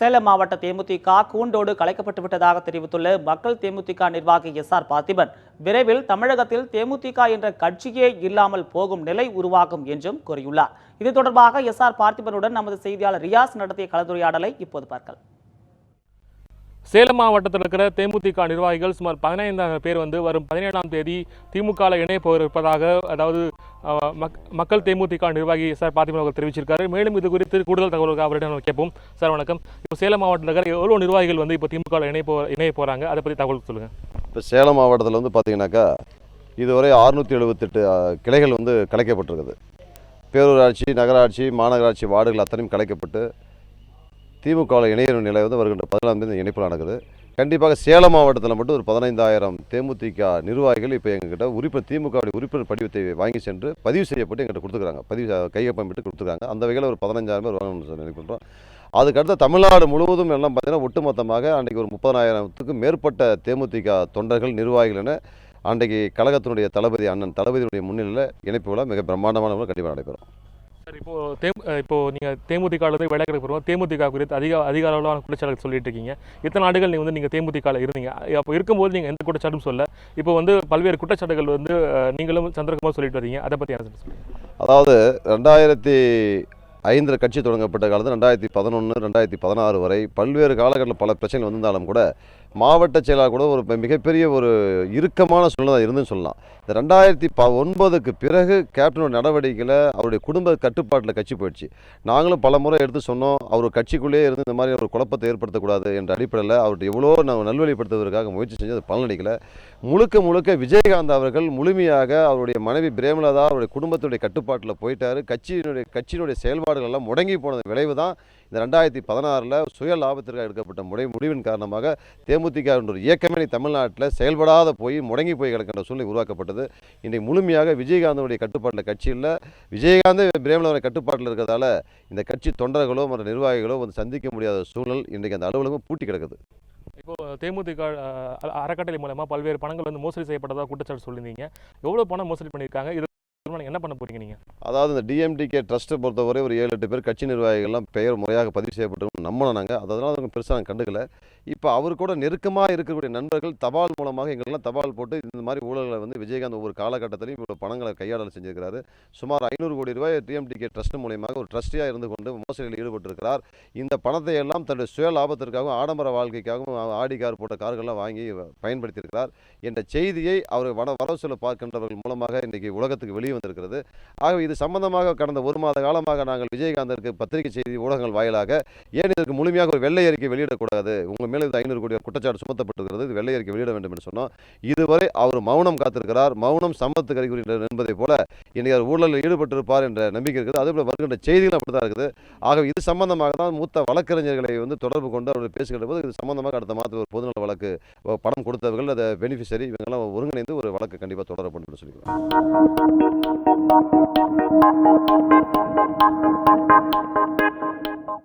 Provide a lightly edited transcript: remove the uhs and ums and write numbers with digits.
சேலம் மாவட்ட தேமுதிக கூண்டோடு கலைக்கப்பட்டு விட்டதாக தெரிவித்துள்ள மக்கள் தேமுதிக நிர்வாகி எஸ்.ஆர். பார்த்திபன், விரைவில் தமிழகத்தில் தேமுதிக என்ற கட்சியே இல்லாமல் போகும் நிலை உருவாகும் என்றும் கூறியுள்ளார். இது தொடர்பாக எஸ்.ஆர். பார்த்திபனுடன் நமது செய்தியாளர் ரியாஸ் நடத்திய கலந்துரையாடலை இப்போது பார்க்கலாம். சேலம் மாவட்டத்தில் இருக்கிற தேமுதிக நிர்வாகிகள் சுமார் 15 பேர் வரும் 17ஆம் தேதி திமுக இணைய போயிருப்பதாக அதாவது மக்கள் தேமுதிக நிர்வாகி எஸ்.ஆர். பார்த்திபன் அவர்கள் தெரிவிச்சிருக்காரு. மேலும் இது குறித்து கூடுதல் தகவல்கள் அவரிடம் கேட்போம். சார் வணக்கம். இப்போ சேலம் மாவட்டத்தில் இருக்கிற எவ்வளோ நிர்வாகிகள் இப்போ திமுக இணைய போகிறாங்க, அதை பற்றி தகவல் சொல்லுங்கள். இப்போ சேலம் மாவட்டத்தில் பார்த்தீங்கன்னாக்கா இதுவரை 678 கிளைகள் கலைக்கப்பட்டிருக்குது. பேரூராட்சி, நகராட்சி, மாநகராட்சி வார்டுகள் அத்தனையும் கலைக்கப்பட்டு திமுகவில் இணைய நிலை வருகின்ற 14ஆம் தேதி இணைப்பு நடக்குது. கண்டிப்பாக சேலம் மாவட்டத்தில் மட்டும் ஒரு 15,000 தேமுதிக நிர்வாகிகள் இப்போ எங்ககிட்ட திமுகவுடைய உறுப்பினர் படிவத்தை வாங்கி சென்று பதிவு செய்யப்பட்டு எங்கிட்ட கொடுத்துருக்காங்க. கையொப்பமிட்டு கொடுத்துருக்காங்க. அந்த வகையில் ஒரு 15,000 பேர் வாங்கணும்னு நினைக்கின்றோம். அதுக்கடுத்து தமிழ்நாடு முழுவதும் எல்லாம் பார்த்தீங்கன்னா ஒட்டுமொத்தமாக அன்றைக்கி ஒரு 30,000த்துக்கும் மேற்பட்ட தேமுதிக தொண்டர்கள், நிர்வாகிகள் என அன்றைக்கு கழகத்தினுடைய தளபதி அண்ணன் தளபதியுடைய முன்னிலையில் இணைப்பு விழா மிக பிரம்மாண்டமான கண்டிப்பாக நடைபெறும். சார், இப்போ நீங்கள் தேமுதிகவில் விளையாட போகிறோம். தேமுதிக குறித்து அதிக அளவிலான குற்றச்சாட்டுகள் சொல்லிட்டு இருக்கீங்க. இத்தனை நாடுகள் நீங்கள் தேமுதிகவில் இருந்தீங்க. அப்போ இருக்கும்போது நீங்கள் எந்த குற்றச்சாட்டும் சொல்ல, இப்போ பல்வேறு குற்றச்சாட்டுகள் நீங்களும் சந்திரகுமார் சொல்லிட்டு வரீங்க. அதை பற்றி என்ன சொல்லுங்கள். அதாவது 2005 கட்சி தொடங்கப்பட்ட காலத்தில் 2011, 2016 வரை பல்வேறு காலகட்டத்தில் பல பிரச்சனைகள் வந்திருந்தாலும் கூட மாவட்ட செயலாளர் கூட ஒரு மிகப்பெரிய ஒரு இறுக்கமான சூழ்நிலை இருந்துன்னு சொல்லலாம். இந்த 2009க்கு பிறகு கேப்டனோட நடவடிக்கையில் அவருடைய குடும்ப கட்டுப்பாட்டில் கட்சி போயிடுச்சு. நாங்களும் பல முறை எடுத்து சொன்னோம், அவர் கட்சிக்குள்ளேயே இருந்து இந்த மாதிரி ஒரு குழப்பத்தை ஏற்படுத்தக்கூடாது என்ற அடிப்படையில் அவர்கிட்ட எவ்வளோ நல்வழிப்படுத்துவதற்காக முயற்சி செஞ்சு அது பலனளிக்கலை. முழுக்க விஜயகாந்த் அவர்கள் முழுமையாக அவருடைய மனைவி பிரேமலதா அவருடைய குடும்பத்துடைய கட்டுப்பாட்டில் போயிட்டார். கட்சியினுடைய செயல்பாடுகள் எல்லாம் முடங்கி போனது விளைவு தான் இந்த 2016 சுய லாபத்திற்காக எடுக்கப்பட்ட முடிவின் காரணமாக தேமுதிக என்ற ஒரு இயக்கமே தமிழ்நாட்டில் செயல்படாத போய் முடங்கி போய் கிடக்கின்ற சூழ்நிலை உருவாக்கப்பட்டது. இன்றைக்கு முழுமையாக விஜயகாந்தனுடைய கட்டுப்பாட்டில் கட்சியில் விஜயகாந்த் பிரேமலதா கட்டுப்பாட்டில் இருக்கிறதால இந்த கட்சி தொண்டர்களோ மற்ற நிர்வாகிகளோ சந்திக்க முடியாத சூழல் இன்றைக்கு அந்த அலுவலகம் பூட்டி கிடக்குது. இப்போ தேமுதிக அறக்கட்டளை மூலமாக பல்வேறு பணங்கள் மோசடி செய்யப்பட்டதாக குற்றச்சாட்டு சொல்லியிருந்தீங்க. எவ்வளோ பணம் மோசடி பண்ணியிருக்காங்க, இது என்ன பண்ண போறீங்க நீங்க? அதாவது இந்த டிஎம்டிகே ட்ரஸ்ட்டை பொறுத்தவரை ஒரு 7-8 பேர் கட்சி நிர்வாகிகள்லாம் பெயர் முறையாக பதிவு செய்யப்பட்டு நம்பினோம் நாங்கள். அதனால அவங்க பெருசாக நாங்கள் கண்டுக்கல. இப்போ அவர் கூட நெருக்கமாக இருக்கக்கூடிய நண்பர்கள் தபால் மூலமாக எங்களெல்லாம் தபால் போட்டு இந்த மாதிரி ஊழல்களை விஜயகாந்த் ஒவ்வொரு காலகட்டத்திலையும் இவ்வளோ பணங்களை கையாடல் செஞ்சிருக்கிறாரு. சுமார் 500 கோடி ரூபாய் டிஎம்டிகே ட்ரஸ்ட் மூலமாக ஒரு ட்ரஸ்டியாக இருந்து கொண்டு மோசடியில் ஈடுபட்டிருக்கிறார். இந்த பணத்தை எல்லாம் தன்னுடைய சுய லாபத்திற்காகவும் ஆடம்பர வாழ்க்கைக்காகவும் ஆடி கார் போட்ட கார்கள்லாம் வாங்கி பயன்படுத்தியிருக்கிறார் என்ற செய்தியை அவர் வரவு செலவு பார்க்கின்றவர்கள் மூலமாக இன்றைக்கு உலகத்துக்கு வெளியே வந்திருக்கிறது. ஆகவே இது சம்பந்தமாக கடந்த 1 மாத காலமாக நாங்கள் விஜயகாந்திற்கு பத்திரிகை செய்தி ஊடகங்கள் வாயிலாக ஏன் இதற்கு முழுமையாக ஒரு வெள்ளை அறிக்கை வெளியிடக்கூடாது, உங்கள் மேலே 500 கோடி குற்றச்சாட்டு சுமத்தப்பட்டிருக்கிறது, இது வெள்ளை அறிக்கை வெளியிட வேண்டும் என்று சொன்னோம். இதுவரை அவர் மௌனம் காத்திருக்கிறார். மௌனம் சம்மத்துக்கு அறிகுறி என்பதை போல இன்னைக்கு ஊழலில் ஈடுபட்டிருப்பார் என்ற நம்பிக்கை இருக்குது. அதே போல வருகின்ற செய்திகள் அப்படித்தான் இருக்குது. ஆகவே இது சம்பந்தமாக தான் மூத்த வழக்கறிஞர்களை தொடர்பு கொண்டு அவர்கள் பேசுகின்ற போது இது சம்பந்தமாக அடுத்த மாதத்தில் ஒரு பொதுநல வழக்கு பணம் கொடுத்தவர்கள் அதை பெனிஃபிஷரி இவங்கெல்லாம் ஒருங்கிணைந்து ஒரு வழக்கு கண்டிப்பாக தொடரப்படும் என்று சொல்லிக்கிறோம்.